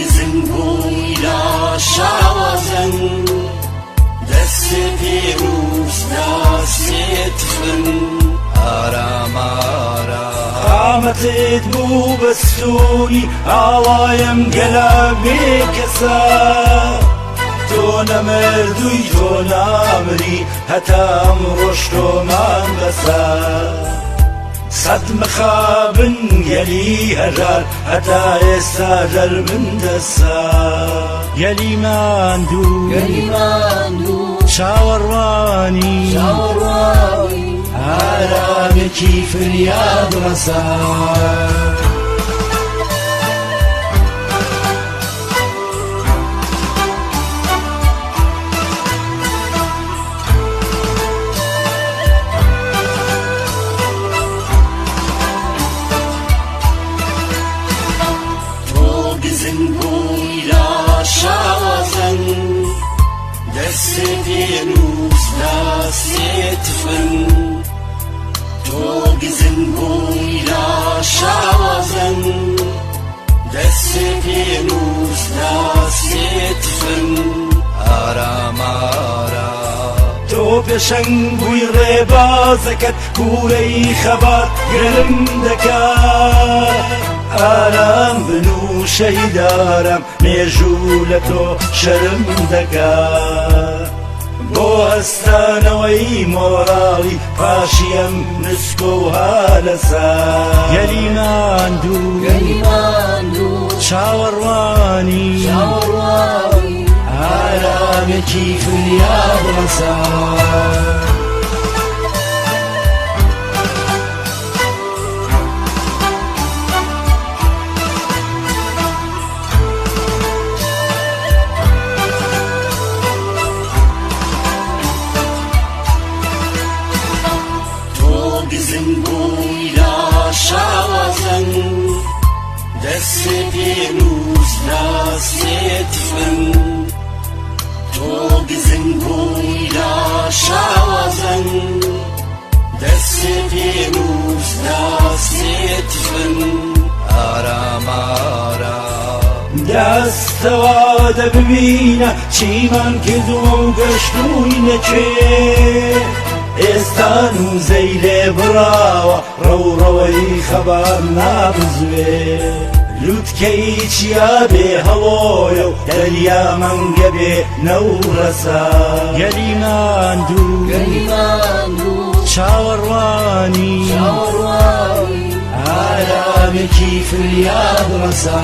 گزن بوویلا شاوازن دەستێ پێروز داسێت فن ئارام ئارام قامەتت بوو بە سووری ئاوایم گەلا بێکەسە تۆ نەمردووی تۆ نامری هەتا ئەمڕۆش تۆمان بەسە سەد مخابن گەلی هەژار هەتا ئێستا دەرمن دەسا گەلی ماندوو چاوەڕوانی ئارامێکی فریاد ڕەسا شاوازن دەستێ پێنووس داسێت فن تۆ گزن بوویلا شاوازن دەستێ پێنووس داسێت فن ئارام ئارام تۆ پێشەنگ بووی ڕێبازەکەت کوورەی خەبات گرم دەکات ئارام بن و شەیدارم مێژوو لە تۆ شەرم دەکات بۆ هەستانەوەی مۆڕاڵی پاشیم نسکۆ و هالەسار گەلی ماندوو چاوەڕوانی ئارامێکی فریاد ڕەسا گزن بوویلا شاوازن دەستێ پێنووس داسێت فن تۆ گزن بوویلا شاوازن دەستێ پێنووس داسێت فن ئارام ئارام دەستەوە دەببینە چیمان کردووە و گەشتووی نەکوێ ئێستان و زەی لێ بڕاوە ڕەوڕەوەی خەبار نابزوێ لوتکەی چیا بێ هەڵۆیە و دەریا مەنگە بێ نەوڕەسا گەلی ماندوو چاوەڕوانی ئارامێکی فریاد ڕەسا